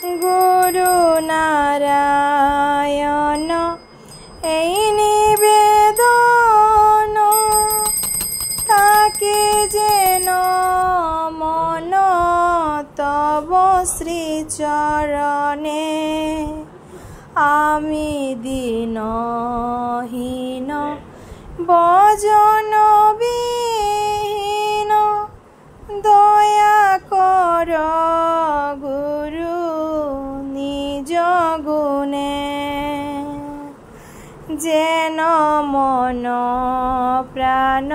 গুরু নারায়ণ এই নিবেদন, তাকে যেন মন তব শ্রীচরণে। আমি দীনহীন বজন বিহীন, দয়া কর গুরু নিজ গুণে। যেন মন প্রাণ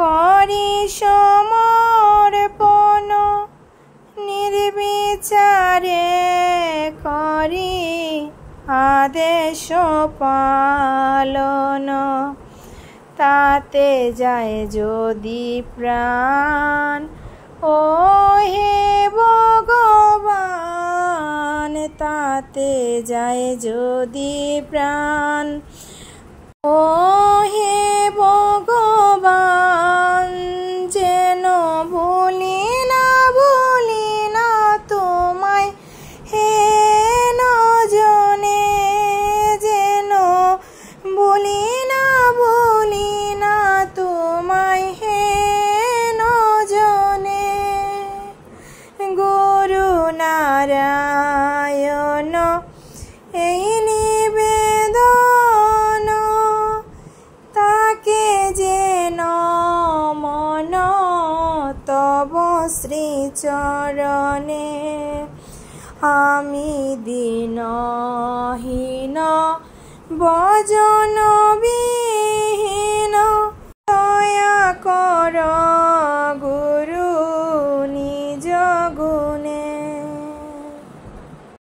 করি সমর্পণ, নির্বিচারে করি আদেশ পালন। তাতে যায় যদি প্রাণ ও হে ভগবান, তাতে যায় যদি প্রাণ ও হে ভগবান। যেন ভুলি না তোমায় হে নজনে, যেন ভুলি না তোমায় হে নজনে। গুরু নারায়ণ এই নিবেদন, তাকে যেন মন তব শ্রীচরণে। আমি দীনহীন বজন বিহীন, দয়া কর